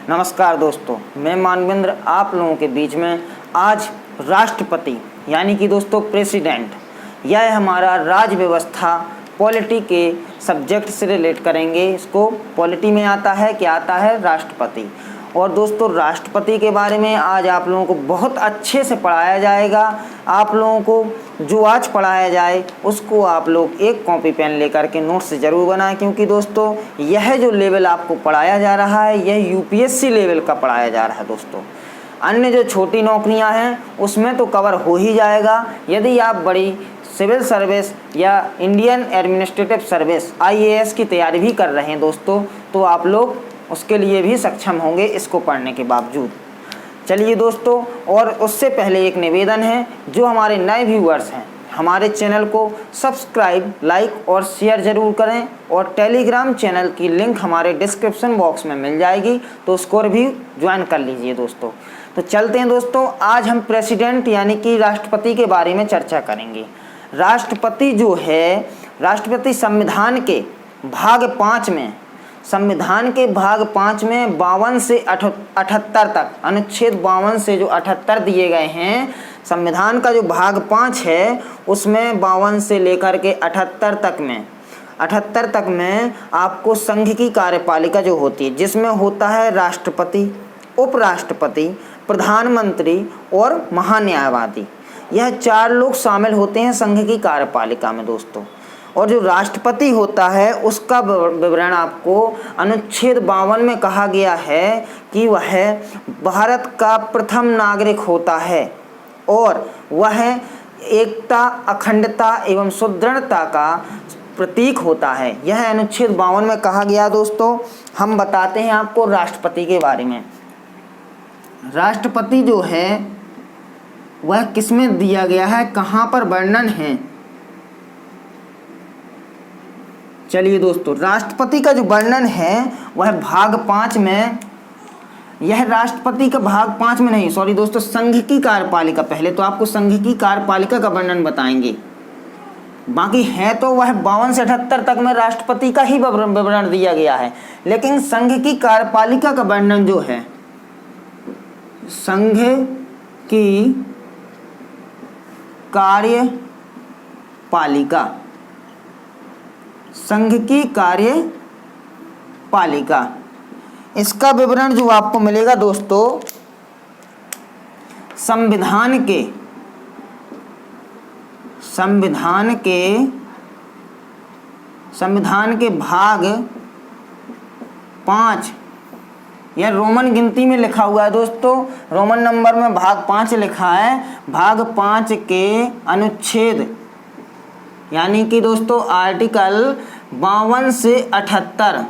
नमस्कार दोस्तों, मैं मानवेंद्र आप लोगों के बीच में आज राष्ट्रपति यानी कि दोस्तों प्रेसिडेंट, यह हमारा राज व्यवस्था पॉलिटी के सब्जेक्ट से रिलेट करेंगे। इसको पॉलिटी में आता है, क्या आता है? राष्ट्रपति। और दोस्तों राष्ट्रपति के बारे में आज आप लोगों को बहुत अच्छे से पढ़ाया जाएगा। आप लोगों को जो आज पढ़ाया जाए उसको आप लोग एक कॉपी पेन लेकर के नोट्स ज़रूर बनाएं, क्योंकि दोस्तों यह जो लेवल आपको पढ़ाया जा रहा है यह यूपीएससी लेवल का पढ़ाया जा रहा है। दोस्तों अन्य जो छोटी नौकरियां हैं उसमें तो कवर हो ही जाएगा। यदि आप बड़ी सिविल सर्विस या इंडियन एडमिनिस्ट्रेटिव सर्विस IAS की तैयारी भी कर रहे हैं दोस्तों, तो आप लोग उसके लिए भी सक्षम होंगे इसको पढ़ने के बावजूद। चलिए दोस्तों, और उससे पहले एक निवेदन है, जो हमारे नए व्यूअर्स हैं हमारे चैनल को सब्सक्राइब, लाइक और शेयर ज़रूर करें। और टेलीग्राम चैनल की लिंक हमारे डिस्क्रिप्शन बॉक्स में मिल जाएगी, तो उसको भी ज्वाइन कर लीजिए दोस्तों। तो चलते हैं दोस्तों, आज हम प्रेसिडेंट यानी कि राष्ट्रपति के बारे में चर्चा करेंगे। राष्ट्रपति जो है, राष्ट्रपति संविधान के भाग 5 में, संविधान के भाग 5 में 52 से 78 तक, अनुच्छेद 52 से जो 78 दिए गए हैं, संविधान का जो भाग 5 है उसमें 52 से लेकर के 78 तक में आपको संघ की कार्यपालिका जो होती है, जिसमें होता है राष्ट्रपति, उपराष्ट्रपति, प्रधानमंत्री और महान्यायवादी। यह 4 लोग शामिल होते हैं संघ की कार्यपालिका में दोस्तों। और जो राष्ट्रपति होता है उसका विवरण आपको अनुच्छेद 52 में कहा गया है कि वह भारत का प्रथम नागरिक होता है और वह एकता, अखंडता एवं सुदृढ़ता का प्रतीक होता है। यह अनुच्छेद 52 में कहा गया दोस्तों। हम बताते हैं आपको राष्ट्रपति के बारे में। राष्ट्रपति जो है वह किसमें दिया गया है, कहाँ पर वर्णन है? चलिए दोस्तों, राष्ट्रपति का जो वर्णन है वह भाग 5 में, यह राष्ट्रपति का भाग 5 में नहीं, सॉरी दोस्तों, संघ की कार्यपालिका। पहले तो आपको संघ की कार्यपालिका का वर्णन बताएंगे, बाकी है तो वह 52 से 78 तक में राष्ट्रपति का ही विवरण दिया गया है। लेकिन संघ की कार्यपालिका का वर्णन जो है, संघ की कार्यपालिका, संघ की कार्यपालिका, इसका विवरण जो आपको मिलेगा दोस्तों संविधान के भाग 5, यह रोमन गिनती में लिखा हुआ है दोस्तों, रोमन नंबर में भाग 5 लिखा है। भाग 5 के अनुच्छेद यानी कि दोस्तों आर्टिकल 52 से 78,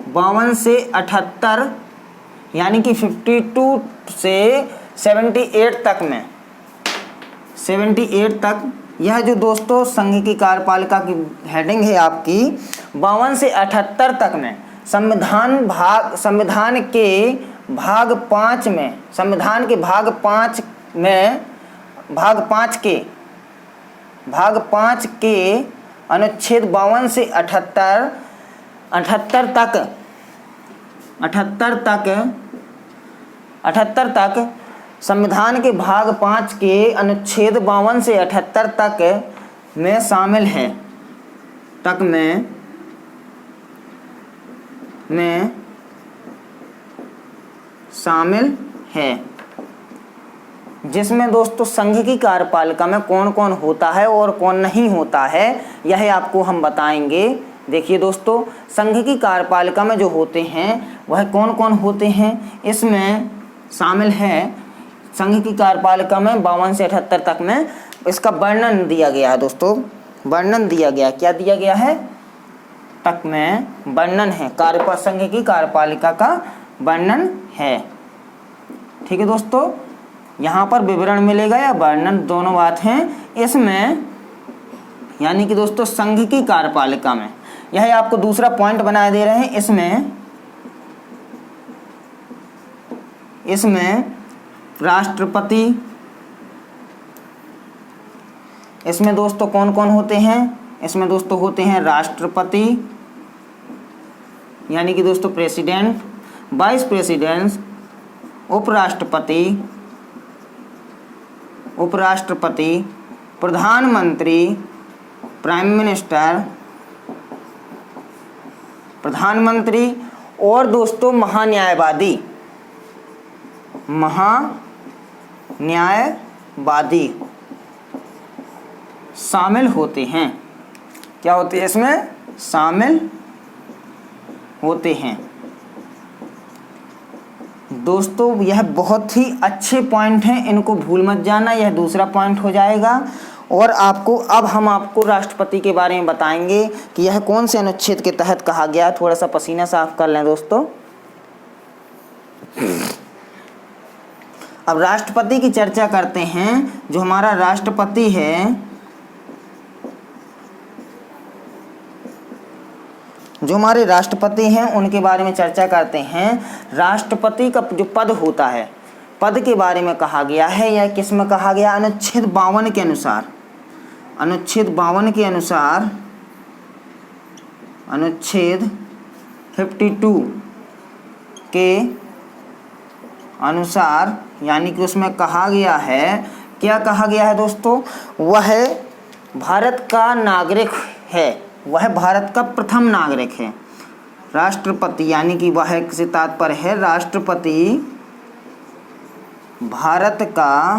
52 से 78 यानी कि 52 से 78 तक में, 78 तक, यह जो दोस्तों संघ की कार्यपालिका की हेडिंग है आपकी, 52 से 78 तक में संविधान के भाग 5 में, संविधान के भाग 5 में, भाग 5 के अनुच्छेद 52 से 78 तक संविधान के भाग 5 के अनुच्छेद 52 से 78 तक में शामिल है, शामिल है, जिसमें दोस्तों संघ की कार्यपालिका में कौन कौन होता है और कौन नहीं होता है, यह आपको हम बताएंगे। देखिए दोस्तों, संघ की कार्यपालिका में जो होते हैं वह कौन कौन होते हैं, इसमें शामिल है संघ की कार्यपालिका में 52 से 78 तक में इसका वर्णन दिया गया है दोस्तों। वर्णन दिया गया, क्या दिया गया है? तक में वर्णन है, संघ की कार्यपालिका का वर्णन है। ठीक है दोस्तों, यहाँ पर विवरण मिलेगा या वर्णन, दोनों बात हैं इसमें। यानी कि दोस्तों संघ की कार्यपालिका में, यह आपको दूसरा पॉइंट बनाए दे रहे हैं। इसमें राष्ट्रपति, इसमें दोस्तों कौन कौन होते हैं? इसमें दोस्तों होते हैं राष्ट्रपति यानी कि दोस्तों प्रेसिडेंट, वाइस प्रेसिडेंट, उपराष्ट्रपति, प्रधानमंत्री, प्राइम मिनिस्टर, प्रधानमंत्री और दोस्तों महान्यायवादी शामिल होते हैं। क्या होते हैं इसमें? शामिल होते हैं। दोस्तों यह बहुत ही अच्छे पॉइंट हैं, इनको भूल मत जाना, यह दूसरा पॉइंट हो जाएगा। और अब हम आपको राष्ट्रपति के बारे में बताएंगे कि यह कौन से अनुच्छेद के तहत कहा गया। थोड़ा सा पसीना साफ कर लें दोस्तों। अब राष्ट्रपति की चर्चा करते हैं। जो हमारा राष्ट्रपति है, जो हमारे राष्ट्रपति हैं उनके बारे में चर्चा करते हैं। राष्ट्रपति का जो पद होता है, पद के बारे में कहा गया है, यह किस में कहा गया? अनुच्छेद 52 के अनुसार, अनुच्छेद 52 के अनुसार, अनुच्छेद 52 के अनुसार, यानी कि उसमें कहा गया है, क्या कहा गया है दोस्तों? वह भारत का नागरिक है, वह भारत का प्रथम नागरिक है। राष्ट्रपति यानी कि वह से तात्पर्य है राष्ट्रपति भारत का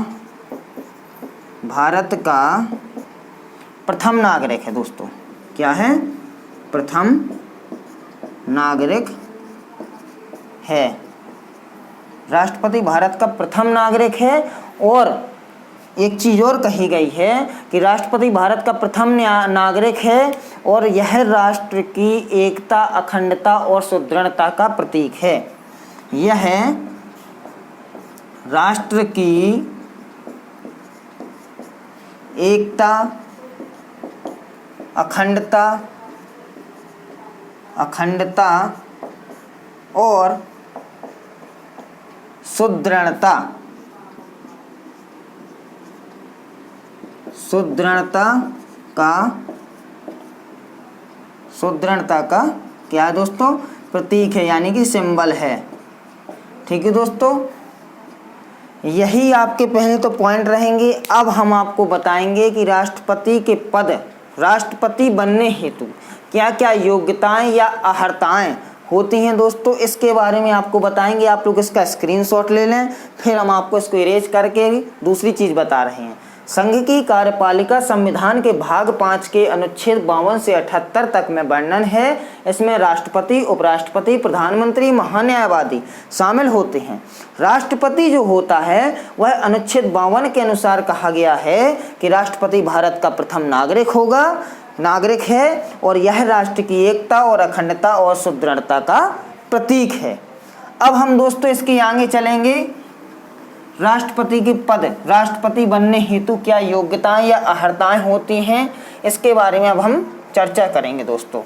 प्रथम नागरिक है दोस्तों। क्या है? प्रथम नागरिक है। राष्ट्रपति भारत का प्रथम नागरिक है। और एक चीज़ और कही गई है कि राष्ट्रपति भारत का प्रथम नागरिक है और यह राष्ट्र की एकता, अखंडता और सुदृढ़ता का प्रतीक है। यह राष्ट्र की एकता, अखंडता और सुदृढ़ता का क्या है दोस्तों? प्रतीक है, यानी कि सिंबल है। ठीक है दोस्तों, यही आपके पहले तो पॉइंट रहेंगे। अब हम आपको बताएंगे कि राष्ट्रपति के पद, राष्ट्रपति बनने हेतु क्या क्या योग्यताएं या अर्हताएं होती हैं दोस्तों, इसके बारे में आपको बताएंगे। आप लोग इसका स्क्रीनशॉट ले लें, फिर हम आपको इसको इरेज करके दूसरी चीज़ बता रहे हैं। संघ की कार्यपालिका संविधान के भाग 5 के अनुच्छेद 52 से 78 तक में वर्णन है। इसमें राष्ट्रपति, उपराष्ट्रपति, प्रधानमंत्री, महान्यायवादी शामिल होते हैं। राष्ट्रपति जो होता है वह अनुच्छेद 52 के अनुसार कहा गया है कि राष्ट्रपति भारत का प्रथम नागरिक है और यह राष्ट्र की एकता और अखंडता और सुदृढ़ता का प्रतीक है। अब हम दोस्तों इसके आगे चलेंगे। राष्ट्रपति के पद, राष्ट्रपति बनने हेतु क्या योग्यताएं या अर्हताएं होती हैं, इसके बारे में अब हम चर्चा करेंगे दोस्तों।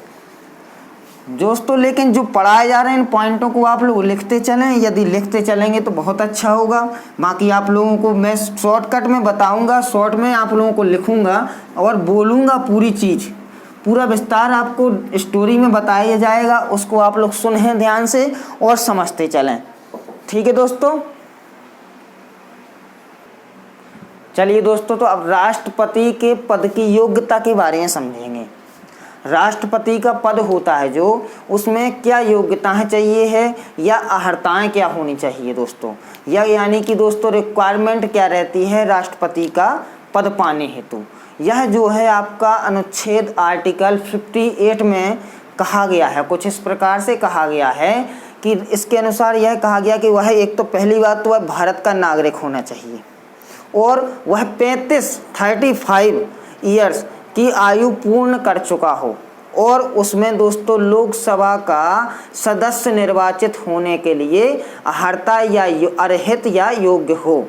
लेकिन जो पढ़ाए जा रहे हैं इन पॉइंटों को आप लोग लिखते चलें। यदि लिखते चलेंगे तो बहुत अच्छा होगा। बाकी आप लोगों को मैं शॉर्टकट में बताऊंगा, शॉर्ट में आप लोगों को लिखूंगा और बोलूंगा पूरी चीज़, पूरा विस्तार आपको स्टोरी में बताया जाएगा। उसको आप लोग सुनें ध्यान से और समझते चलें। ठीक है दोस्तों, चलिए दोस्तों, तो अब राष्ट्रपति के पद की योग्यता के बारे में समझेंगे। राष्ट्रपति का पद होता है जो, उसमें क्या योग्यताएं चाहिए है या अर्हताएं क्या होनी चाहिए दोस्तों, या यानी कि दोस्तों रिक्वायरमेंट क्या रहती है राष्ट्रपति का पद पाने हेतु। यह जो है आपका अनुच्छेद आर्टिकल 58 में कहा गया है। कुछ इस प्रकार से कहा गया है कि इसके अनुसार यह कहा गया कि वह एक तो पहली बात तो वह भारत का नागरिक होना चाहिए और वह 35 ईयर्स की आयु पूर्ण कर चुका हो और उसमें दोस्तों लोकसभा का सदस्य निर्वाचित होने के लिए अर्हता या अर्हित या योग्य हो,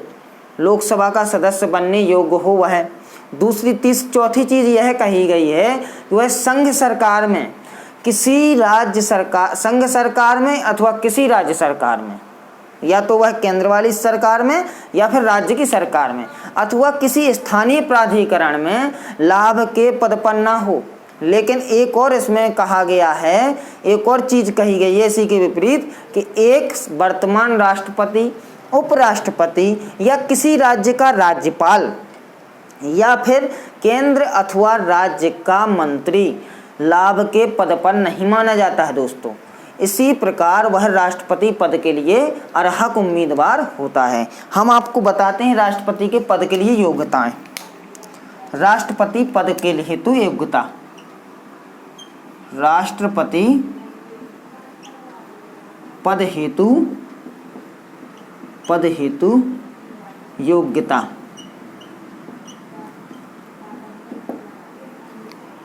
लोकसभा का सदस्य बनने योग्य हो वह। चौथी चीज़ यह कही गई है कि वह संघ सरकार में, किसी राज्य सरकार, संघ सरकार में अथवा किसी राज्य सरकार में, या तो वह केंद्र वाली सरकार में या फिर राज्य की सरकार में, अथवा किसी स्थानीय प्राधिकरण में लाभ के पद पर ना हो। लेकिन एक और इसमें कहा गया है, एक और चीज़ कही गई है इसी के विपरीत कि एक वर्तमान राष्ट्रपति, उपराष्ट्रपति या किसी राज्य का राज्यपाल या फिर केंद्र अथवा राज्य का मंत्री लाभ के पद पर नहीं माना जाता है दोस्तों। इसी प्रकार वह राष्ट्रपति पद के लिए अर्हक उम्मीदवार होता है। हम आपको बताते हैं राष्ट्रपति के पद के लिए योग्यताएं। राष्ट्रपति पद के हेतु योग्यता, राष्ट्रपति पद हेतु योग्यता।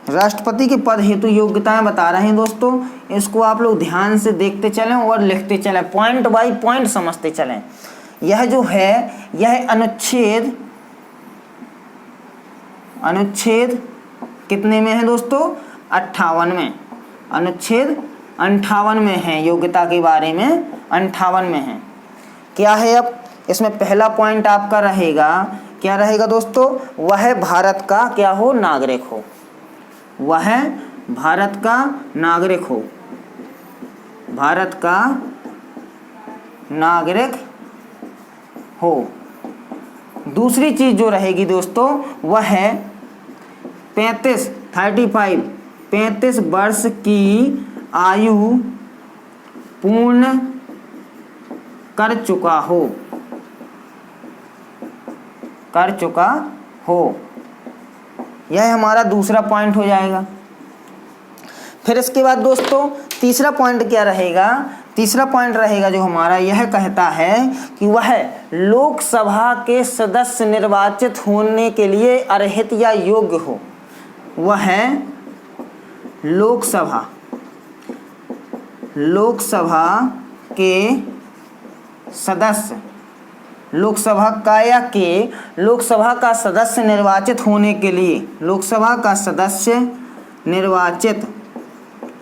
राष्ट्रपति के पद हेतु योग्यताएं बता रहे हैं दोस्तों, इसको आप लोग ध्यान से देखते चलें और लिखते चलें, पॉइंट बाय पॉइंट समझते चलें। यह जो है यह अनुच्छेद कितने में है दोस्तों? 58 में। अनुच्छेद 58 में है, योग्यता के बारे में 58 में है। क्या है अब इसमें पहला पॉइंट आपका रहेगा, क्या रहेगा दोस्तों? वह भारत का क्या हो? नागरिक हो। वह भारत का नागरिक हो, भारत का नागरिक हो। दूसरी चीज जो रहेगी दोस्तों वह है 35 वर्ष की आयु पूर्ण कर चुका हो। यह हमारा दूसरा पॉइंट हो जाएगा। फिर इसके बाद दोस्तों तीसरा पॉइंट क्या रहेगा? तीसरा पॉइंट रहेगा जो हमारा, यह कहता है कि वह लोकसभा के सदस्य निर्वाचित होने के लिए अर्हित या योग्य हो। वह लोकसभा के सदस्य, लोकसभा का सदस्य निर्वाचित होने के लिए, लोकसभा का सदस्य निर्वाचित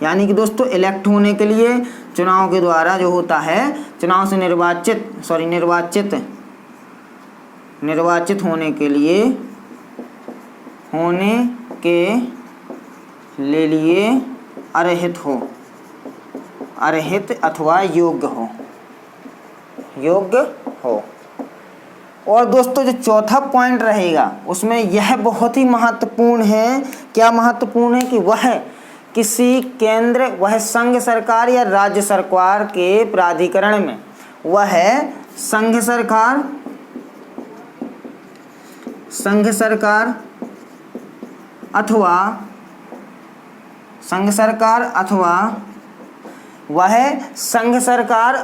यानी कि दोस्तों इलेक्ट होने के लिए चुनाव के द्वारा जो होता है, चुनाव से निर्वाचित होने के लिए अर्हित अथवा योग्य हो। और दोस्तों जो चौथा पॉइंट रहेगा उसमें यह बहुत ही महत्वपूर्ण है। क्या महत्वपूर्ण है? कि वह किसी केंद्र, वह संघ सरकार या राज्य सरकार के प्राधिकरण में, वह संघ सरकार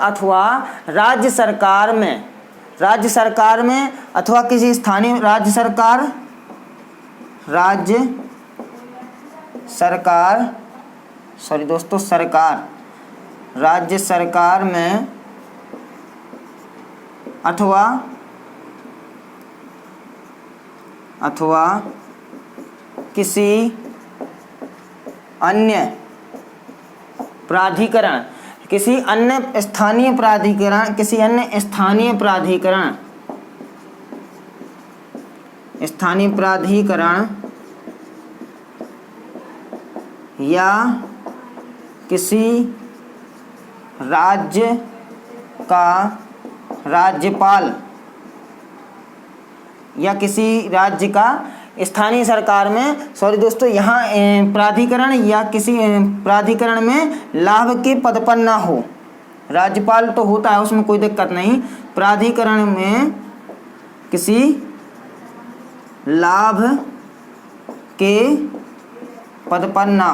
अथवा राज्य सरकार में अथवा किसी स्थानीय राज्य सरकार में अथवा किसी अन्य प्राधिकरण, किसी अन्य स्थानीय प्राधिकरण या किसी राज्य का राज्यपाल या किसी राज्य का स्थानीय सरकार में, यहाँ प्राधिकरण या किसी प्राधिकरण में लाभ के पद पर ना हो। राज्यपाल तो होता है, उसमें कोई दिक्कत नहीं। प्राधिकरण में किसी लाभ के पद पर ना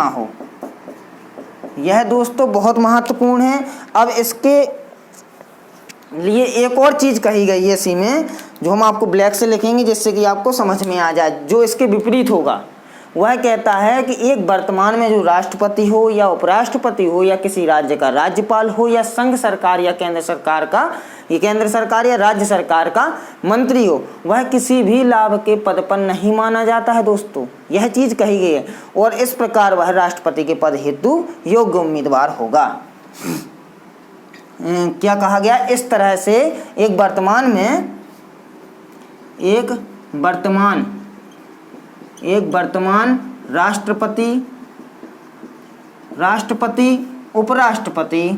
हो। यह दोस्तों बहुत महत्वपूर्ण है। अब इसके लिए एक और चीज़ कही गई है इसी में, जो हम आपको ब्लैक से लिखेंगे जिससे कि आपको समझ में आ जाए। जो इसके विपरीत होगा वह कहता है कि एक वर्तमान में जो राष्ट्रपति हो या उपराष्ट्रपति हो या किसी राज्य का राज्यपाल हो या संघ सरकार या केंद्र सरकार या राज्य सरकार का मंत्री हो, वह किसी भी लाभ के पद पर नहीं माना जाता है दोस्तों। यह चीज़ कही गई है और इस प्रकार वह राष्ट्रपति के पद हेतु योग्य उम्मीदवार होगा। क्या कहा गया? इस तरह से एक वर्तमान एक वर्तमान राष्ट्रपति, राष्ट्रपति, उपराष्ट्रपति,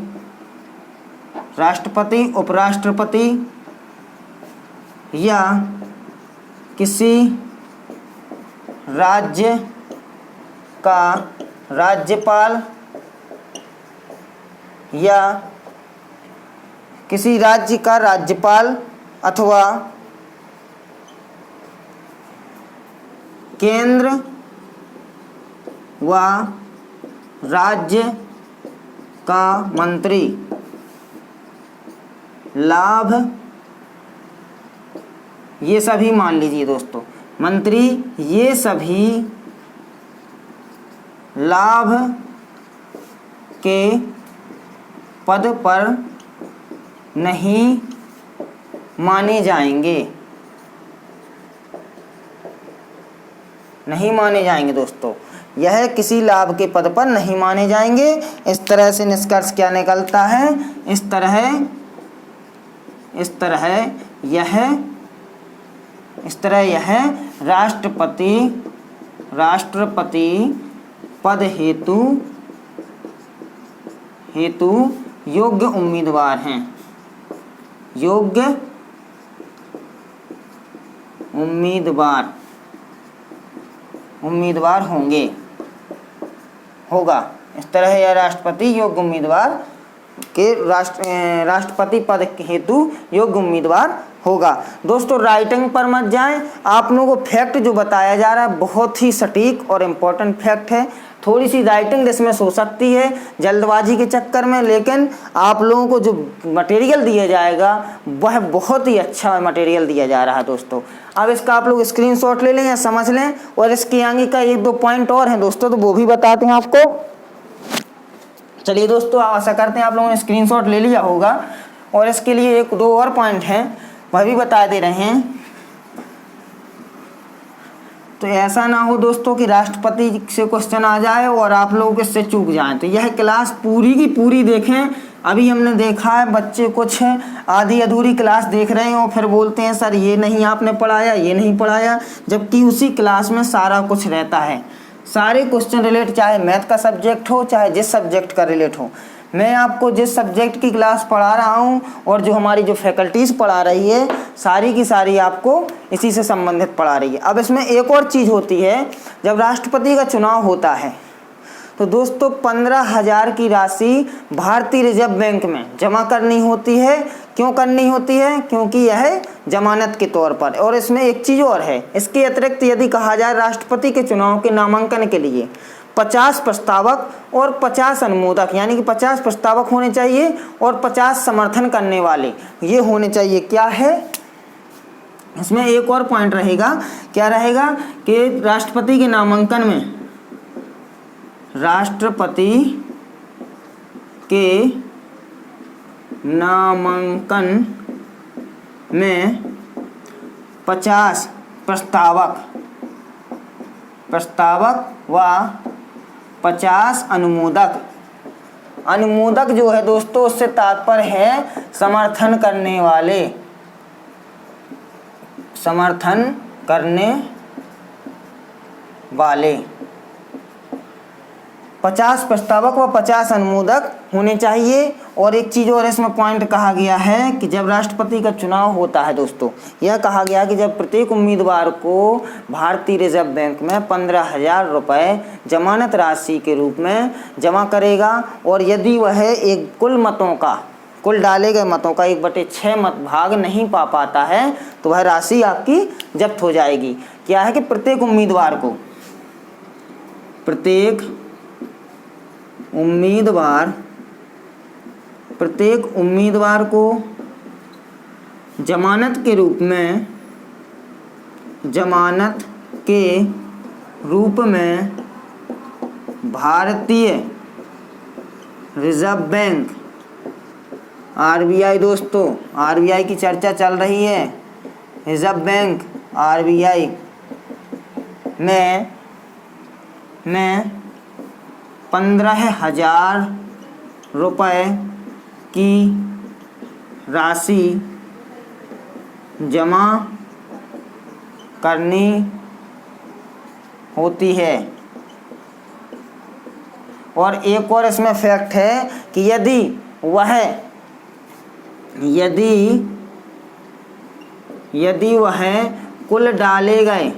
राष्ट्रपति, उपराष्ट्रपति या किसी राज्य का राज्यपाल या किसी राज्य का राज्यपाल अथवा केंद्र व राज्य का मंत्री लाभ, ये सभी मान लीजिए दोस्तों, मंत्री ये सभी लाभ के पद पर नहीं माने जाएंगे, नहीं माने जाएंगे दोस्तों, यह किसी लाभ के पद पर नहीं माने जाएंगे। इस तरह से निष्कर्ष क्या निकलता है, इस तरह यह राष्ट्रपति पद हेतु योग्य उम्मीदवार हैं, योग्य उम्मीदवार होगा। इस तरह यह राष्ट्रपति योग्य उम्मीदवार के राष्ट्रपति पद हेतु योग्य उम्मीदवार होगा। दोस्तों राइटिंग पर मत जाएं, आप लोगों को फैक्ट जो बताया जा रहा है बहुत ही सटीक और इम्पोर्टेंट फैक्ट है। थोड़ी सी राइटिंग इसमें हो सकती है जल्दबाजी के चक्कर में, लेकिन आप लोगों को जो मटेरियल दिया जाएगा वह बहुत ही अच्छा मटेरियल दिया जा रहा है दोस्तों। अब इसका आप लोग स्क्रीनशॉट ले लें या समझ लें, और इसके आगे का एक दो पॉइंट और हैं दोस्तों, तो वो भी बताते हैं आपको। चलिए दोस्तों, आशा करते हैं आप लोगों ने स्क्रीनशॉट ले लिया होगा, और इसके लिए एक दो और पॉइंट हैं वह भी बता दे रहे हैं। तो ऐसा ना हो दोस्तों कि राष्ट्रपति से क्वेश्चन आ जाए और आप लोग इससे चूक जाएं। तो यह क्लास पूरी की पूरी देखें। अभी हमने देखा है बच्चे कुछ आधी अधूरी क्लास देख रहे हैं और फिर बोलते हैं सर ये नहीं आपने पढ़ाया, ये नहीं पढ़ाया, जबकि उसी क्लास में सारा कुछ रहता है। सारे क्वेश्चन रिलेट, चाहे मैथ का सब्जेक्ट हो चाहे जिस सब्जेक्ट का रिलेट हो। मैं आपको जिस सब्जेक्ट की क्लास पढ़ा रहा हूँ और जो हमारी जो फैकल्टीज़ पढ़ा रही है सारी की सारी आपको इसी से संबंधित पढ़ा रही है। अब इसमें एक और चीज़ होती है, जब राष्ट्रपति का चुनाव होता है तो दोस्तों 15,000 की राशि भारतीय रिजर्व बैंक में जमा करनी होती है। क्यों करनी होती है? क्योंकि यह जमानत के तौर पर। और इसमें एक चीज़ और है, इसके अतिरिक्त यदि कहा जाए राष्ट्रपति के चुनाव के नामांकन के लिए 50 प्रस्तावक और 50 अनुमोदक, यानी कि 50 प्रस्तावक होने चाहिए और 50 समर्थन करने वाले ये होने चाहिए। क्या है इसमें एक और पॉइंट रहेगा, क्या रहेगा कि राष्ट्रपति के नामांकन में, राष्ट्रपति के नामांकन में 50 प्रस्तावक व 50 अनुमोदक। अनुमोदक जो है दोस्तों उससे तात्पर्य है समर्थन करने वाले, समर्थन करने वाले। 50 प्रस्तावक व 50 अनुमोदक होने चाहिए। और एक चीज़ और इसमें पॉइंट कहा गया है कि जब राष्ट्रपति का चुनाव होता है दोस्तों, यह कहा गया कि जब प्रत्येक उम्मीदवार को भारतीय रिजर्व बैंक में 15,000 रुपये जमानत राशि के रूप में जमा करेगा, और यदि वह एक कुल डाले गए मतों का 1/6 मत भाग नहीं पा पाता है तो वह राशि आपकी जब्त हो जाएगी। क्या है कि प्रत्येक उम्मीदवार को जमानत के रूप में भारतीय रिजर्व बैंक RBI, दोस्तों RBI की चर्चा चल रही है, रिजर्व बैंक RBI में 15,000 रुपये की राशि जमा करनी होती है। और एक और इसमें फैक्ट है कि यदि वह कुल डाले गए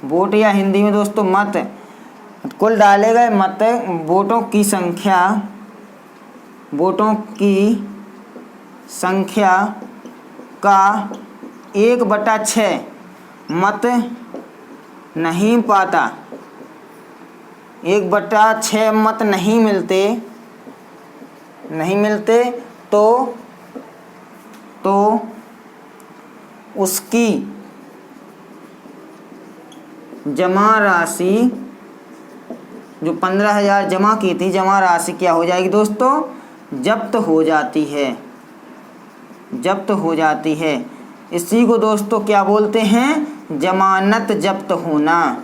वोट या हिंदी में दोस्तों मत, कुल डाले गए वोटों की संख्या का 1/6 मत नहीं पाता, 1/6 मत नहीं मिलते तो उसकी जमा राशि जो 15,000 जमा की थी, जमा राशि क्या हो जाएगी दोस्तों? जब्त हो जाती है। इसी को दोस्तों क्या बोलते हैं? जमानत जब्त होना।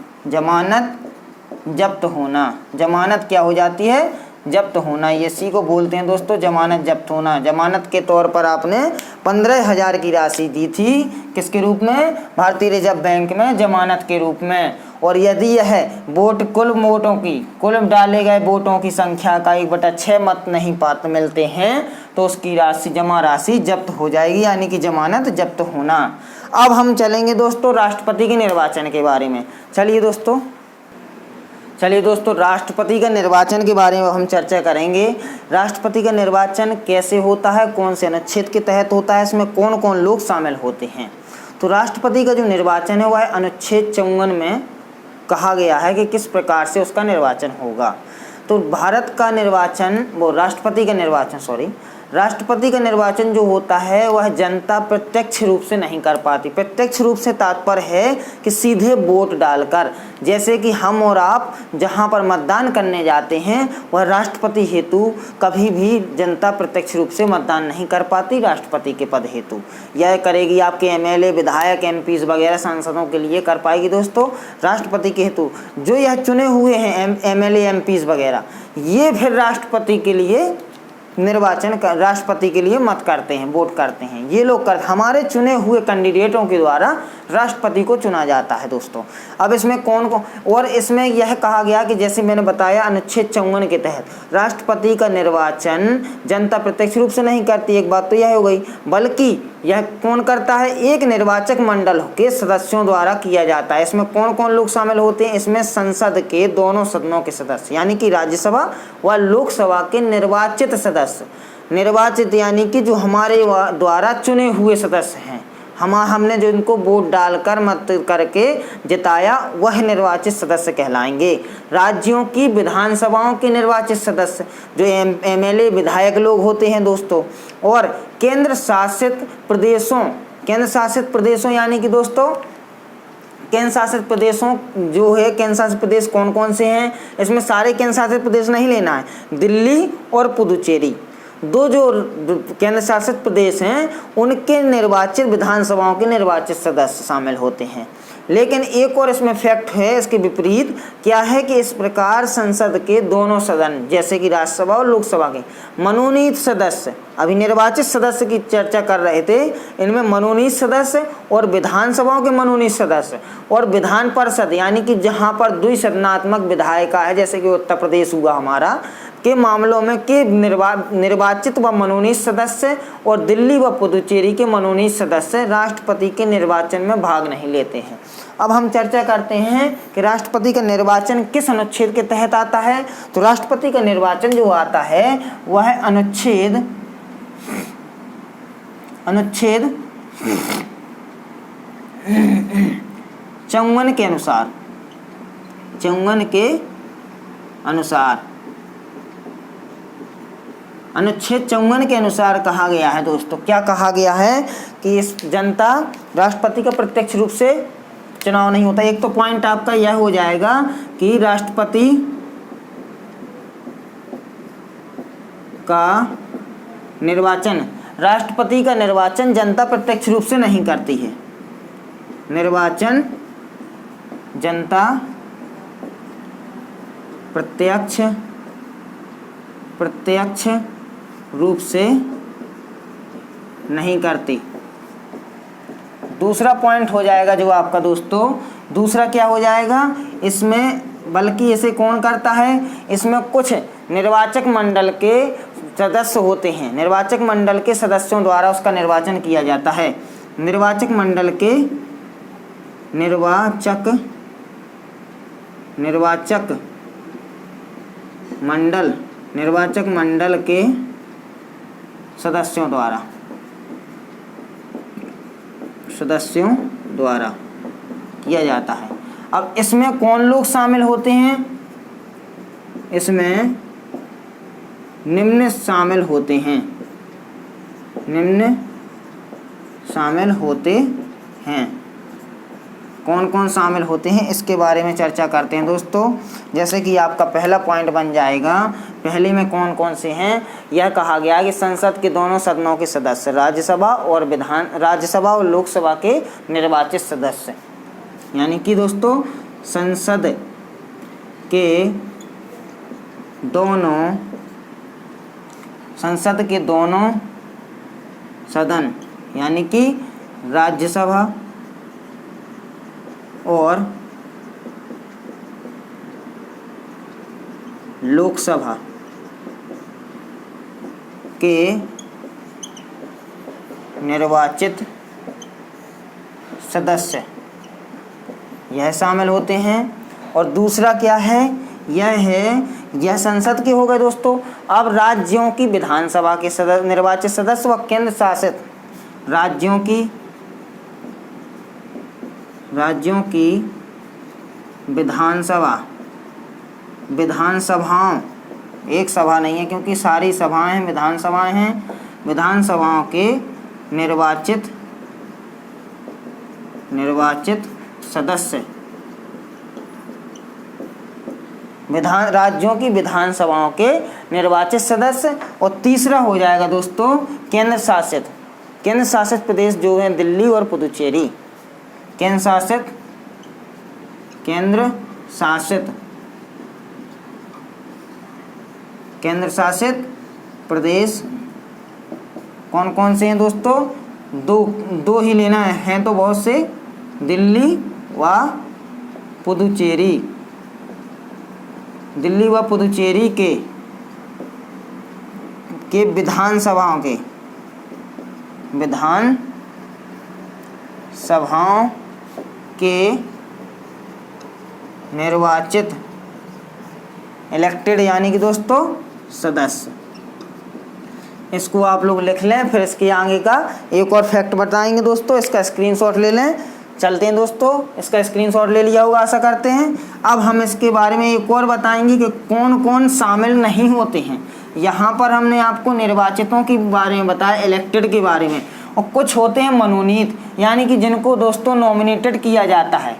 जमानत क्या हो जाती है? जब्त होना। इसी को बोलते हैं दोस्तों जमानत जब्त होना। जमानत के तौर पर आपने 15,000 की राशि दी थी, किसके रूप में? भारतीय रिजर्व बैंक में जमानत के रूप में। और यदि यह कुल डाले गए वोटों की संख्या का 1/6 मत नहीं मिलते हैं तो उसकी जमा राशि जब्त हो जाएगी, यानी कि जमानत जब्त होना। अब हम चलेंगे दोस्तों राष्ट्रपति के निर्वाचन के बारे में। चलिए दोस्तों राष्ट्रपति का निर्वाचन के बारे में हम चर्चा करेंगे। राष्ट्रपति का निर्वाचन कैसे होता है, कौन से अनुच्छेद के तहत होता है, इसमें कौन कौन लोग शामिल होते हैं। तो राष्ट्रपति का जो निर्वाचन है वह अनुच्छेद 54 में कहा गया है कि किस प्रकार से उसका निर्वाचन होगा। तो भारत का निर्वाचन राष्ट्रपति का निर्वाचन जो होता है वह जनता प्रत्यक्ष रूप से नहीं कर पाती। प्रत्यक्ष रूप से तात्पर्य है कि सीधे वोट डालकर, जैसे कि हम और आप जहां पर मतदान करने जाते हैं वह राष्ट्रपति हेतु कभी भी जनता प्रत्यक्ष रूप से मतदान नहीं कर पाती राष्ट्रपति के पद हेतु। यह करेगी आपके एमएलए, विधायक, एमपीज वगैरह सांसदों के लिए कर पाएगी दोस्तों। राष्ट्रपति के हेतु जो यह चुने हुए हैं एमएलए, एमपीज वगैरह, ये फिर राष्ट्रपति के लिए राष्ट्रपति के लिए मत करते हैं, वोट करते हैं। ये लोग हमारे चुने हुए कैंडिडेटों के द्वारा राष्ट्रपति को चुना जाता है दोस्तों। अब इसमें कौन और इसमें यह कहा गया कि जैसे मैंने बताया अनुच्छेद 54 के तहत राष्ट्रपति का निर्वाचन जनता प्रत्यक्ष रूप से नहीं करती, एक बात तो यह हो गई, बल्कि यह कौन करता है? एक निर्वाचक मंडल के सदस्यों द्वारा किया जाता है। इसमें कौन कौन लोग शामिल होते हैं? इसमें संसद के दोनों सदनों के सदस्य, यानी कि राज्यसभा व लोकसभा के निर्वाचित सदस्य, निर्वाचित यानी कि जो हमारे द्वारा चुने हुए सदस्य हैं, हमने जो इनको वोट डालकर मत करके जिताया वह निर्वाचित सदस्य कहलाएंगे। राज्यों की विधानसभाओं के निर्वाचित सदस्य जो एमएलए, विधायक लोग होते हैं दोस्तों। और केंद्र शासित प्रदेशों यानी कि दोस्तों केंद्र शासित प्रदेशों जो है, केंद्र शासित प्रदेश कौन कौन से हैं? इसमें सारे केंद्र शासित प्रदेश नहीं लेना है, दिल्ली और पुदुचेरी दो जो केंद्र शासित प्रदेश हैं उनके निर्वाचित विधानसभाओं के निर्वाचित सदस्य शामिल होते हैं। लेकिन एक और इसमें फैक्ट है, इसके विपरीत क्या है कि इस प्रकार संसद के दोनों सदन जैसे कि राज्यसभा और लोकसभा के मनोनीत सदस्य, अभी निर्वाचित सदस्य की चर्चा कर रहे थे, इनमें मनोनीत सदस्य और विधानसभाओं के मनोनीत सदस्य और विधान परिषद यानी कि जहां पर द्विसदनात्मक विधायिका है, जैसे कि उत्तर प्रदेश हुआ हमारा, के मामलों में के निर्वाचित व मनोनीत सदस्य और दिल्ली व पुदुचेरी के मनोनीत सदस्य राष्ट्रपति के निर्वाचन में भाग नहीं लेते हैं। अब हम चर्चा करते हैं कि राष्ट्रपति का निर्वाचन किस अनुच्छेद के तहत आता है। तो राष्ट्रपति का निर्वाचन जो आता है वह अनुच्छेद 54 के अनुसार अनुच्छेद 54 के अनुसार कहा गया है दोस्तों। क्या कहा गया है कि इस जनता राष्ट्रपति का प्रत्यक्ष रूप से चुनाव नहीं होता। एक तो पॉइंट आपका यह हो जाएगा कि राष्ट्रपति का निर्वाचन जनता प्रत्यक्ष रूप से नहीं करती है। निर्वाचन जनता प्रत्यक्ष रूप से नहीं करते। दूसरा पॉइंट हो जाएगा जो आपका दोस्तों, दूसरा क्या हो जाएगा इसमें, बल्कि इसे कौन करता है, इसमें कुछ निर्वाचक मंडल के सदस्य होते हैं, निर्वाचक मंडल के सदस्यों द्वारा उसका निर्वाचन किया जाता है। निर्वाचक मंडल के निर्वाचक मंडल के सदस्यों द्वारा किया जाता है। अब इसमें कौन लोग शामिल होते हैं, इसमें निम्न शामिल होते हैं। कौन कौन शामिल होते हैं इसके बारे में चर्चा करते हैं दोस्तों। जैसे कि आपका पहला पॉइंट बन जाएगा, पहले में कौन कौन से हैं, यह कहा गया कि संसद के दोनों सदनों के सदस्य, राज्यसभा और लोकसभा के निर्वाचित सदस्य, यानी कि दोस्तों संसद के दोनों सदन यानी कि राज्यसभा और लोकसभा के निर्वाचित सदस्य यह शामिल होते हैं। और दूसरा क्या है, यह संसद के हो गए दोस्तों। अब राज्यों की विधानसभा के निर्वाचित सदस्य व केंद्र शासित राज्यों की विधानसभाओं, एक सभा नहीं है क्योंकि सारी सभाएं हैं, विधानसभाएं हैं, विधानसभाओं के निर्वाचित सदस्य, राज्यों की विधानसभाओं के निर्वाचित सदस्य। और तीसरा हो जाएगा दोस्तों केंद्र शासित प्रदेश जो है दिल्ली और पुदुचेरी, केंद्र शासित प्रदेश कौन कौन से हैं दोस्तों, दो ही लेना है तो बहुत से, दिल्ली व पुदुचेरी के विधानसभाओं के निर्वाचित इलेक्टेड यानी कि दोस्तों सदस्य। इसको आप लोग लिख लें, फिर इसके आगे का एक और फैक्ट बताएंगे दोस्तों, इसका स्क्रीनशॉट ले लें। चलते हैं दोस्तों, इसका स्क्रीनशॉट ले लिया होगा आशा करते हैं। अब हम इसके बारे में एक और बताएंगे कि कौन कौन शामिल नहीं होते हैं। यहाँ पर हमने आपको निर्वाचितों के बारे में बताया, इलेक्टेड के बारे में, और कुछ होते हैं मनोनीत यानी कि जिनको दोस्तों नॉमिनेटेड किया जाता है,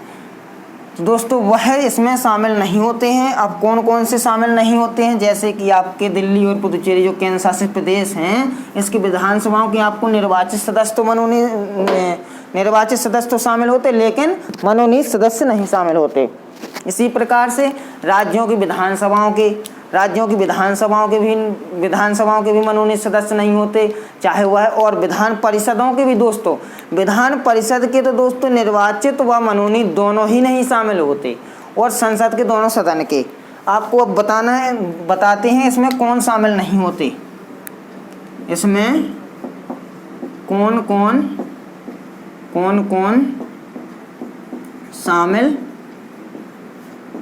तो दोस्तों वह इसमें शामिल नहीं होते हैं। अब कौन कौन से शामिल नहीं होते हैं, जैसे कि आपके दिल्ली और पुदुचेरी जो केंद्र शासित प्रदेश हैं, इसकी विधानसभाओं के आपको निर्वाचित सदस्य तो शामिल होते, लेकिन मनोनीत सदस्य नहीं शामिल होते। इसी प्रकार से राज्यों की विधानसभाओं के भी मनोनीत सदस्य नहीं होते, चाहे वह, और विधान परिषदों के भी दोस्तों, विधान परिषद के तो दोस्तों निर्वाचित व मनोनीत दोनों ही नहीं शामिल होते। और संसद के दोनों सदन के आपको अब बताते हैं इसमें कौन शामिल नहीं होते। इसमें कौन कौन शामिल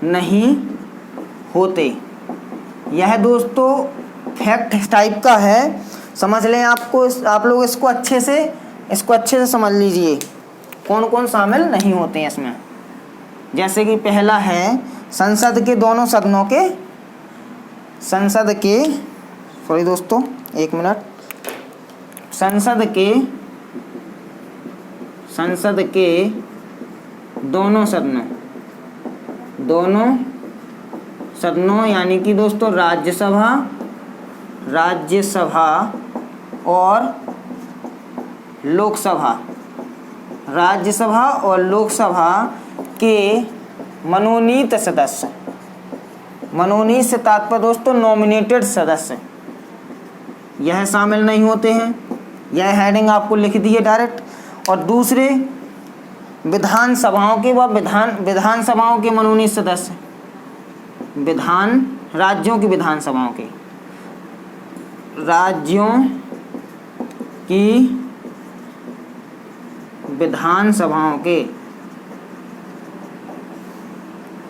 नहीं होते, यह दोस्तों फैक्ट टाइप का है, समझ लें। आप लोग इसको अच्छे से समझ लीजिए कौन कौन शामिल नहीं होते हैं इसमें। जैसे कि पहला है संसद के दोनों सदनों के संसद के दोनों सदनों यानी कि दोस्तों राज्यसभा और लोकसभा के मनोनीत सदस्य, मनोनीत से तात्पर्य दोस्तों नॉमिनेटेड सदस्य, यह शामिल नहीं होते हैं। यह हेडिंग आपको लिख दी है डायरेक्ट। और दूसरे विधानसभाओं के व विधानसभाओं के मनोनीत सदस्य, राज्यों की विधानसभाओं के, राज्यों की विधानसभाओं के,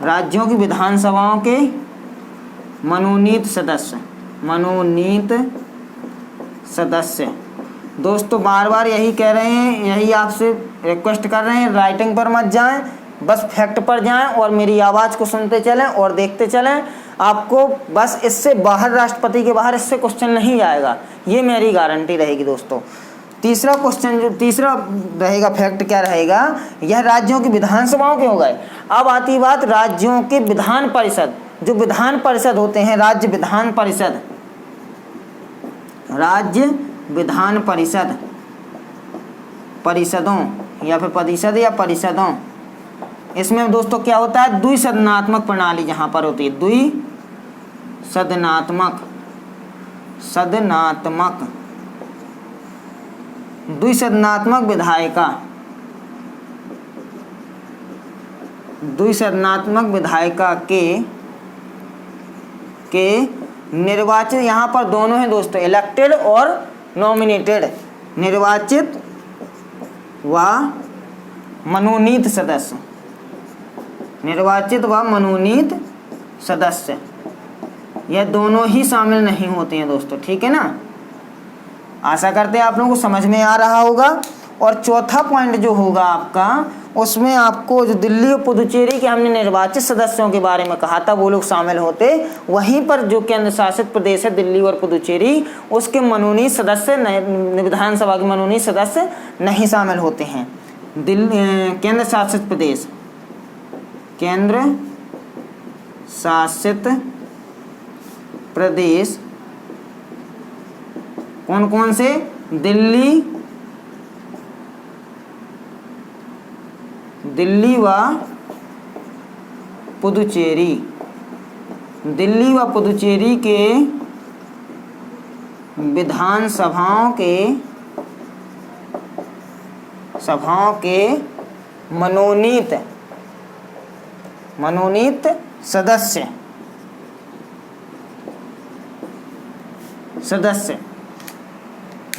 राज्यों की विधानसभाओं के मनोनीत सदस्य। दोस्तों बार बार यही कह रहे हैं, यही आपसे रिक्वेस्ट कर रहे हैं, राइटिंग पर मत जाएं, बस फैक्ट पर जाएं और मेरी आवाज़ को सुनते चलें और देखते चलें। आपको बस इससे बाहर, राष्ट्रपति के बाहर इससे क्वेश्चन नहीं आएगा, ये मेरी गारंटी रहेगी दोस्तों। तीसरा क्वेश्चन, जो तीसरा रहेगा फैक्ट क्या रहेगा, यह राज्यों की विधानसभाओं के हो गए। अब आती बात राज्यों के विधान परिषद, जो विधान परिषद होते हैं, राज्य विधान परिषद, राज्य विधान परिषद, परिषदों या फिर परिषद या परिषदों, इसमें दोस्तों क्या होता है, द्विसदनात्मक प्रणाली जहां पर होती है, द्विसदनात्मक विधायिका के निर्वाचित, यहाँ पर दोनों हैं दोस्तों, इलेक्टेड और नॉमिनेटेड, निर्वाचित व मनोनीत सदस्य, यह दोनों ही शामिल नहीं होते हैं दोस्तों, ठीक है ना। आशा करते हैं आप लोगों को समझ में आ रहा होगा। और चौथा पॉइंट जो होगा आपका, उसमें आपको जो दिल्ली और पुदुचेरी के हमने निर्वाचित सदस्यों के बारे में कहा था, वो लोग शामिल होते, वहीं पर जो केंद्र शासित प्रदेश है दिल्ली और पुदुचेरी, उसके मनोनीत सदस्य, विधानसभा के मनोनीत सदस्य नहीं शामिल होते हैं। केंद्र शासित प्रदेश कौन कौन से, दिल्ली व पुदुचेरी के विधानसभाओं के मनोनीत सदस्य,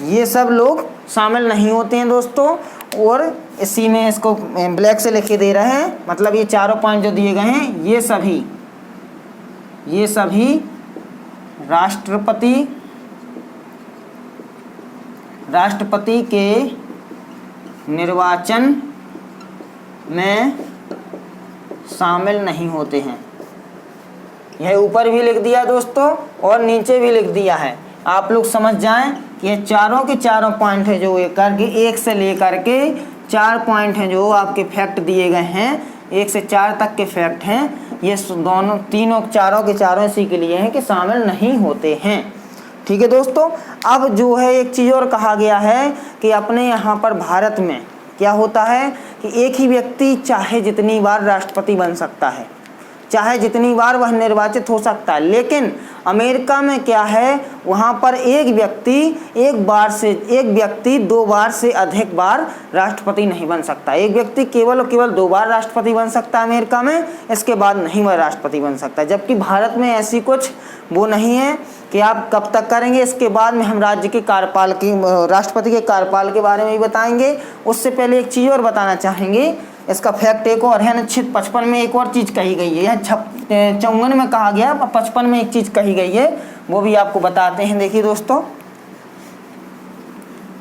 ये सब लोग शामिल नहीं होते हैं दोस्तों। और इसी में इसको ब्लैक से लिखे दे रहे हैं, मतलब ये चारों पॉइंट जो दिए गए हैं, ये सभी राष्ट्रपति के निर्वाचन में शामिल नहीं होते हैं। यह ऊपर भी लिख दिया दोस्तों और नीचे भी लिख दिया है, आप लोग समझ जाएं कि ये चारों के चारों पॉइंट है जो एक से लेकर के 4 पॉइंट हैं जो आपके फैक्ट दिए गए हैं, 1 से 4 तक के फैक्ट हैं, ये दोनों तीनों चारों के चारों इसी के लिए हैं कि शामिल नहीं होते हैं, ठीक है दोस्तों। अब जो है एक चीज़ और कहा गया है कि अपने यहाँ पर भारत में क्या होता है कि एक ही व्यक्ति चाहे जितनी बार राष्ट्रपति बन सकता है, चाहे जितनी बार वह निर्वाचित हो सकता है, लेकिन अमेरिका में क्या है, वहाँ पर एक व्यक्ति 2 बार से अधिक बार राष्ट्रपति नहीं बन सकता। एक व्यक्ति केवल 2 बार राष्ट्रपति बन सकता है अमेरिका में, इसके बाद नहीं वह राष्ट्रपति बन सकता। जबकि भारत में ऐसी कुछ वो नहीं है कि आप कब तक करेंगे। इसके बाद में हम राष्ट्रपति के कार्यकाल के बारे में भी बताएंगे। उससे पहले एक चीज़ और बताना चाहेंगे, इसका फैक्ट एक और है, अनुच्छेद 55 में एक और चीज़ कही गई है, यह 54 में कहा गया, 55 में एक चीज़ कही गई है, वो भी आपको बताते हैं। देखिए दोस्तों,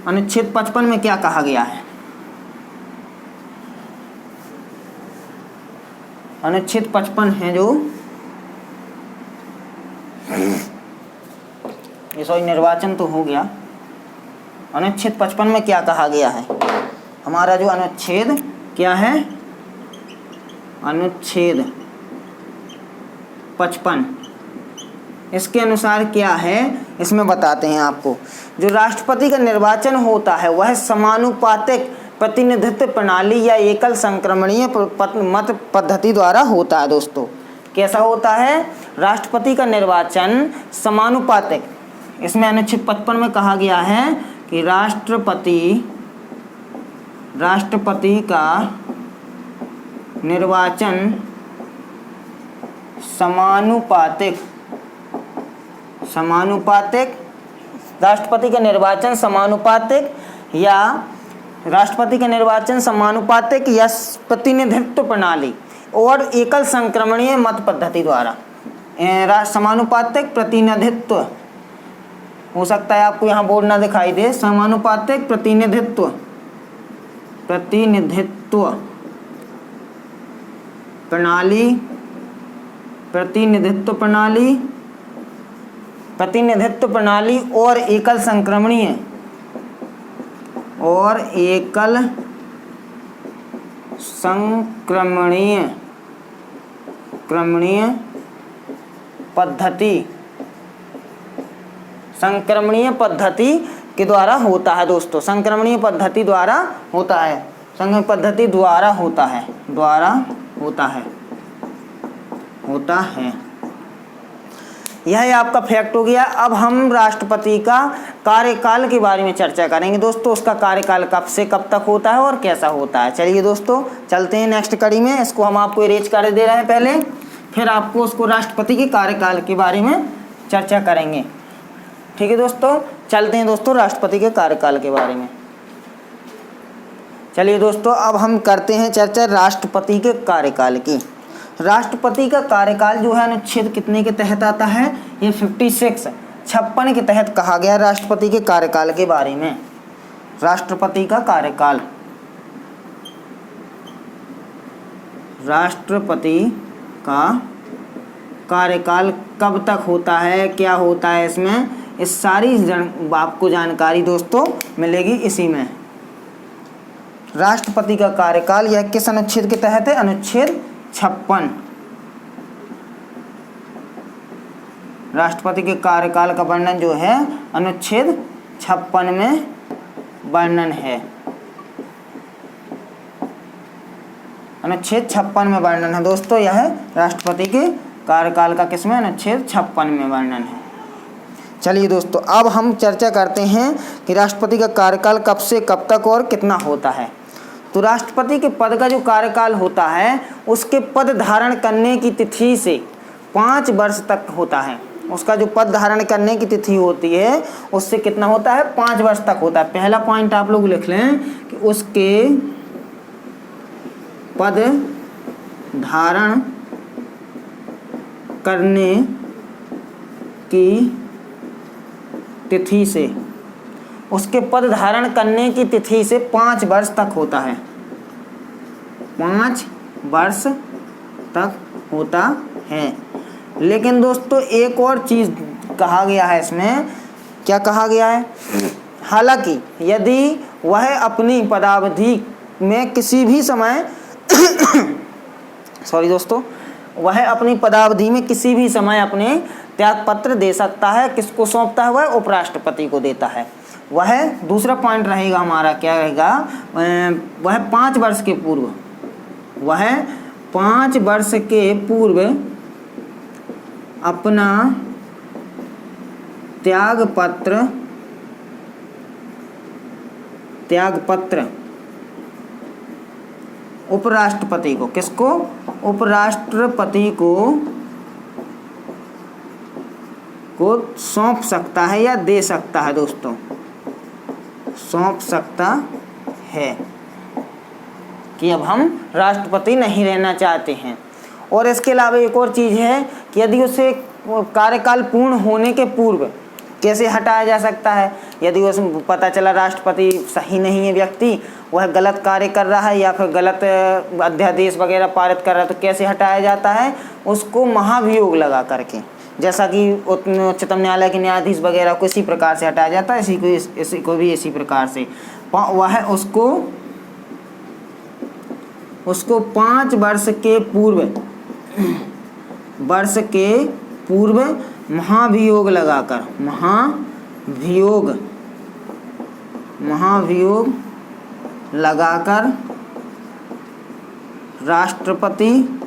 अनुच्छेद 55 में क्या कहा गया है। अनुच्छेद 55 है जो ये सॉरी निर्वाचन तो हो गया। अनुच्छेद 55 में क्या कहा गया है, हमारा जो अनुच्छेद क्या है, अनुच्छेद 55, इसके अनुसार क्या है इसमें बताते हैं आपको। जो राष्ट्रपति का निर्वाचन होता है वह समानुपातिक प्रतिनिधित्व प्रणाली या एकल संक्रमणीय मत पद्धति द्वारा होता है। दोस्तों कैसा होता है, राष्ट्रपति का निर्वाचन समानुपातिक, इसमें अनुच्छेद 55 में कहा गया है कि राष्ट्रपति का निर्वाचन समानुपातिक राष्ट्रपति का निर्वाचन समानुपातिक या प्रतिनिधित्व प्रणाली और एकल संक्रमणीय मत पद्धति द्वारा। समानुपातिक प्रतिनिधित्व हो सकता है आपको यहाँ बोर्ड ना दिखाई दे। समानुपातिक प्रतिनिधित्व प्रणाली और एकल संक्रमणीय पद्धति के द्वारा होता है दोस्तों। संक्रमणीय पद्धति द्वारा होता है। यह आपका फैक्ट हो गया। अब हम राष्ट्रपति का कार्यकाल के बारे में चर्चा करेंगे दोस्तों। उसका कार्यकाल कब से कब तक होता है और कैसा होता है। चलिए दोस्तों चलते हैं नेक्स्ट कड़ी में। इसको हम आपको इरेज कर दे रहे हैं पहले, फिर आपको उसको राष्ट्रपति के कार्यकाल के बारे में चर्चा करेंगे। ठीक है दोस्तों, चलते हैं दोस्तों राष्ट्रपति के कार्यकाल के बारे में। चलिए दोस्तों अब हम करते हैं चर्चा राष्ट्रपति के कार्यकाल की। राष्ट्रपति का कार्यकाल जो है अनुच्छेद कितने के तहत आता है? ये 56 के तहत कहा गया राष्ट्रपति के कार्यकाल के बारे में। राष्ट्रपति का कार्यकाल कब तक होता है, क्या होता है इसमें, इस सारी आपको जानकारी दोस्तों मिलेगी इसी में। राष्ट्रपति का कार्यकाल यह किस अनुच्छेद के तहत है? अनुच्छेद 56। राष्ट्रपति के कार्यकाल का वर्णन जो है अनुच्छेद 56 में वर्णन है। अनुच्छेद 56 में वर्णन है दोस्तों। यह राष्ट्रपति के कार्यकाल का किसमें? अनुच्छेद 56 में वर्णन है। चलिए दोस्तों अब हम चर्चा करते हैं कि राष्ट्रपति का कार्यकाल कब से कब तक और कितना होता है। तो राष्ट्रपति के पद का जो कार्यकाल होता है उसके पद धारण करने की तिथि से 5 वर्ष तक होता है। उसका जो पद धारण करने की तिथि होती है उससे कितना होता है? 5 वर्ष तक होता है। पहला पॉइंट आप लोग लिख लें कि उसके पद धारण करने की तिथि से, उसके पद धारण करने की तिथि से 5 वर्ष तक होता है। 5 वर्ष तक होता है। लेकिन दोस्तों एक और चीज़ कहा गया है इसमें। क्या कहा गया है? हालांकि यदि वह अपनी पदावधि में किसी भी समय वह अपनी पदावधि में किसी भी समय अपने त्यागपत्र दे सकता है। किसको सौंपता है? वह उपराष्ट्रपति को देता है। वह दूसरा पॉइंट रहेगा हमारा, क्या रहेगा? वह 5 वर्ष के पूर्व अपना त्यागपत्र उपराष्ट्रपति को, किसको? उपराष्ट्रपति को सौंप सकता है या दे सकता है दोस्तों। सौंप सकता है कि अब हम राष्ट्रपति नहीं रहना चाहते हैं। और इसके अलावा एक और चीज़ है कि यदि उसे कार्यकाल पूर्ण होने के पूर्व कैसे हटाया जा सकता है। यदि उसमें पता चला राष्ट्रपति सही नहीं है व्यक्ति, वह गलत कार्य कर रहा है या फिर गलत अध्यादेश वगैरह पारित कर रहा है, तो कैसे हटाया जाता है? उसको महाभियोग लगा करके, जैसा कि उच्चतम न्यायालय के न्यायाधीश वगैरह को इसी प्रकार से हटाया जाता है, इसी को भी इसी प्रकार से वह उसको 5 वर्ष के पूर्व महाभियोग लगाकर राष्ट्रपति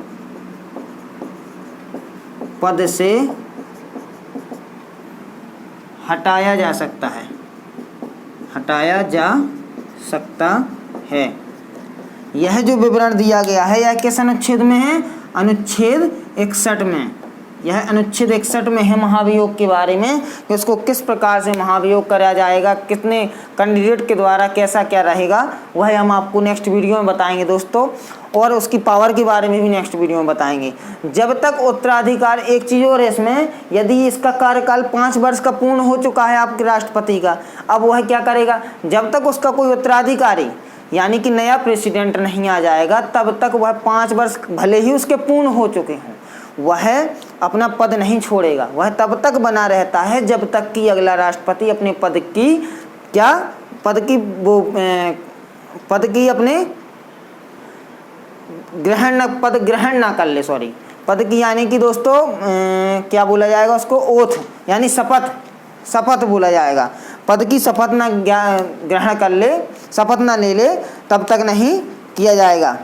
पद से हटाया जा सकता है। हटाया जा सकता है। यह जो विवरण दिया गया है यह किस अनुच्छेद में है? अनुच्छेद 61 में। यह अनुच्छेद 61 में है महाभियोग के बारे में कि उसको किस प्रकार से महाभियोग करा जाएगा, कितने कैंडिडेट के द्वारा कैसा क्या रहेगा, वह हम आपको नेक्स्ट वीडियो में बताएंगे दोस्तों। और उसकी पावर के बारे में भी नेक्स्ट वीडियो में बताएंगे। जब तक उत्तराधिकार, एक चीज़ और है इसमें, यदि इसका कार्यकाल 5 वर्ष का पूर्ण हो चुका है आपके राष्ट्रपति का, अब वह क्या करेगा? जब तक उसका कोई उत्तराधिकारी यानी कि नया प्रेसिडेंट नहीं आ जाएगा तब तक वह 5 वर्ष भले ही उसके पूर्ण हो चुके हों, वह अपना पद नहीं छोड़ेगा। वह तब तक बना रहता है जब तक कि अगला राष्ट्रपति अपने पद की अपने पद ग्रहण ना कर ले, पद की यानी कि दोस्तों क्या बोला जाएगा उसको? ओथ यानी शपथ बोला जाएगा। पद की शपथ ना ग्रहण कर ले, शपथ ना ले ले, तब तक नहीं किया जाएगा।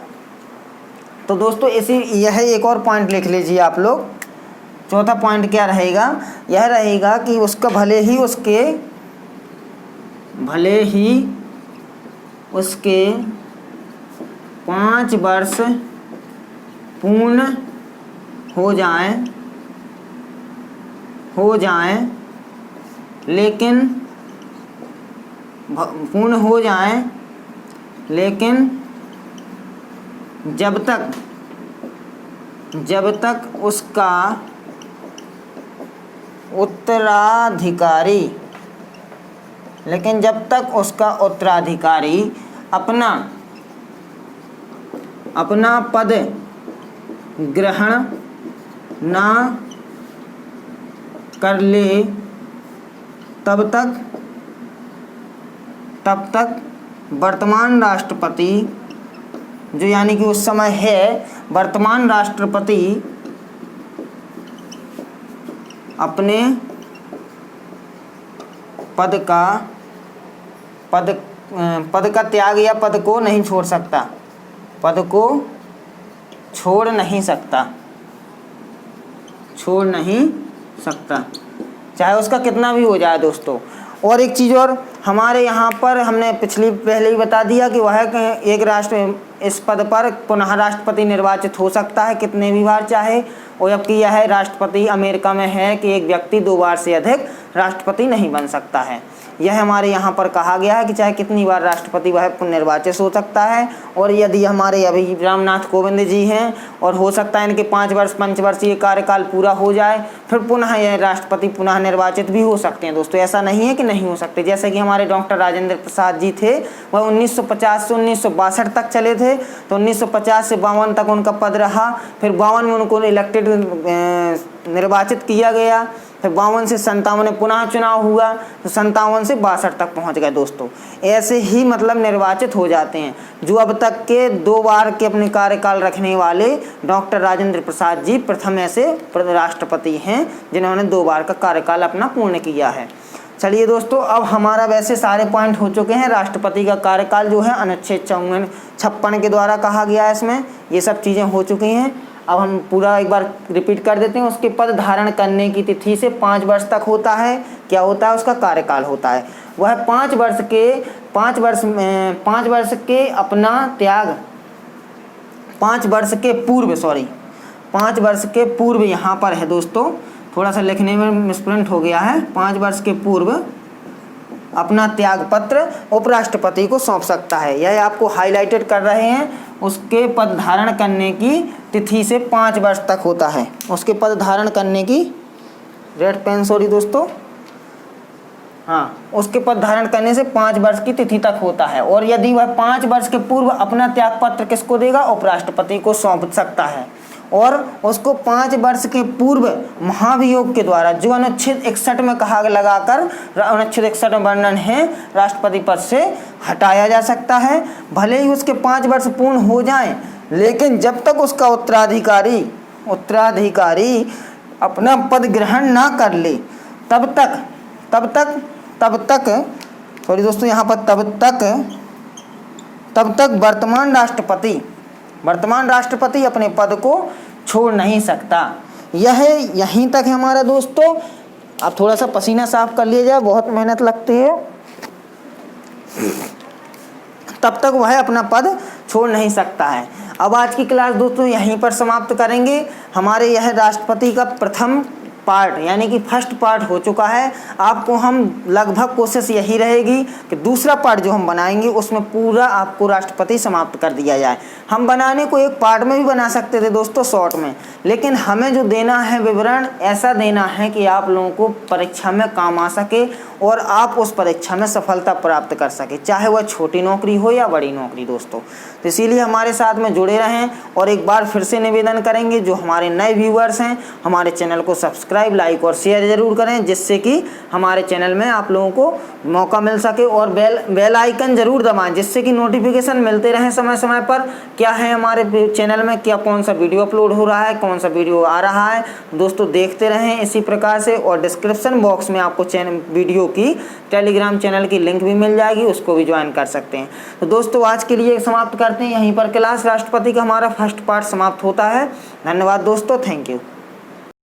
तो दोस्तों यह एक और पॉइंट लिख लीजिए आप लोग। चौथा पॉइंट क्या रहेगा? यह रहेगा कि उसका भले ही उसके 5 वर्ष पूर्ण हो जाएं, लेकिन जब तक उसका उत्तराधिकारी अपना पद ग्रहण ना कर ले तब तक वर्तमान राष्ट्रपति जो यानी कि उस समय है वर्तमान राष्ट्रपति अपने पद का त्याग या पद को नहीं छोड़ सकता, पद को छोड़ नहीं सकता चाहे उसका कितना भी हो जाए दोस्तों। और एक चीज़ और हमारे यहाँ पर हमने पहले ही बता दिया कि वह एक राष्ट्र इस पद पर पुनः राष्ट्रपति निर्वाचित हो सकता है कितने भी बार चाहे। और जबकि यह राष्ट्रपति अमेरिका में है कि एक व्यक्ति 2 बार से अधिक राष्ट्रपति नहीं बन सकता है। यह हमारे यहाँ पर कहा गया है कि चाहे कितनी बार राष्ट्रपति वह पुनर्निर्वाचित हो सकता है। और यदि हमारे अभी रामनाथ कोविंद जी हैं और हो सकता है इनके 5 वर्ष पंचवर्षीय कार्यकाल पूरा हो जाए, फिर पुनः यह राष्ट्रपति पुनः निर्वाचित भी हो सकते हैं दोस्तों। ऐसा नहीं है कि नहीं हो सकते। जैसे कि हमारे डॉक्टर राजेंद्र प्रसाद जी थे, वह 1950 से 1962 तक चले थे, तो 1950 से 52 तक उनका पद रहा। फिर 52 में उनको निर्वाचित किया गया, फिर 52 से 57 में पुनः चुनाव हुआ, तो 57 से 62 तक पहुंच गए दोस्तों। ऐसे ही मतलब निर्वाचित हो जाते हैं। जो अब तक के 2 बार के अपने कार्यकाल रखने वाले डॉक्टर राजेंद्र प्रसाद जी प्रथम ऐसे राष्ट्रपति हैं जिन्होंने 2 बार का कार्यकाल अपना पूर्ण किया है। चलिए दोस्तों, अब हमारा वैसे सारे पॉइंट हो चुके हैं। राष्ट्रपति का कार्यकाल जो है अनुच्छेद 56 के द्वारा कहा गया है, इसमें ये सब चीज़ें हो चुकी हैं। अब हम पूरा एक बार रिपीट कर देते हैं। उसके पद धारण करने की तिथि से 5 वर्ष तक होता है। क्या होता है? उसका कार्यकाल होता है। वह 5 वर्ष के अपना त्याग 5 वर्ष के पूर्व यहाँ पर है दोस्तों, थोड़ा सा लिखने में मिसप्रिंट हो गया है। 5 वर्ष के पूर्व अपना त्याग पत्र उपराष्ट्रपति को सौंप सकता है। यह आपको हाईलाइटेड कर रहे हैं। उसके पद धारण करने की तिथि से 5 वर्ष तक होता है। उसके पद धारण करने की रेड पेन दोस्तों, हाँ, उसके पद धारण करने से 5 वर्ष की तिथि तक होता है। और यदि वह 5 वर्ष के पूर्व अपना त्याग पत्र किसको देगा? उपराष्ट्रपति को सौंप सकता है। और उसको 5 वर्ष के पूर्व महाभियोग के द्वारा जो अनुच्छेद 61 में कहा लगाकर अनुच्छेद 61 में वर्णन है, राष्ट्रपति पद से हटाया जा सकता है। भले ही उसके 5 वर्ष पूर्ण हो जाएं, लेकिन जब तक उसका उत्तराधिकारी अपना पद ग्रहण ना कर ले तब तक सॉरी दोस्तों, यहाँ पर तब तक वर्तमान राष्ट्रपति अपने पद को छोड़ नहीं सकता। यहीं तक है हमारा दोस्तों। अब थोड़ा सा पसीना साफ कर लिया जाए, बहुत मेहनत लगती है। तब तक वह अपना पद छोड़ नहीं सकता है। अब आज की क्लास दोस्तों यहीं पर समाप्त करेंगे। हमारे यह राष्ट्रपति का प्रथम पार्ट यानी कि फर्स्ट पार्ट हो चुका है। आपको हम लगभग कोशिश यही रहेगी कि दूसरा पार्ट जो हम बनाएंगे उसमें पूरा आपको राष्ट्रपति समाप्त कर दिया जाए। हम बनाने को एक पार्ट में भी बना सकते थे दोस्तों शॉर्ट में, लेकिन हमें जो देना है विवरण ऐसा देना है कि आप लोगों को परीक्षा में काम आ सके और आप उस परीक्षा में सफलता प्राप्त कर सके, चाहे वह छोटी नौकरी हो या बड़ी नौकरी दोस्तों। तो इसीलिए हमारे साथ में जुड़े रहें और एक बार फिर से निवेदन करेंगे जो हमारे नए व्यूअर्स हैं हमारे चैनल को सब्सक्राइब, लाइक और शेयर जरूर करें, जिससे कि हमारे चैनल में आप लोगों को मौका मिल सके, और बेल आइकन जरूर दबाएं जिससे कि नोटिफिकेशन मिलते रहें समय समय पर क्या है हमारे चैनल में, क्या कौन सा वीडियो अपलोड हो रहा है, कौन सा वीडियो आ रहा है दोस्तों, देखते रहें इसी प्रकार से। और डिस्क्रिप्शन बॉक्स में आपको वीडियो की टेलीग्राम चैनल की लिंक भी मिल जाएगी, उसको भी ज्वाइन कर सकते हैं। तो दोस्तों आज के लिए समाप्त करते हैं यहीं पर क्लास। राष्ट्रपति का हमारा फर्स्ट पार्ट समाप्त होता है। धन्यवाद दोस्तों, थैंक यू।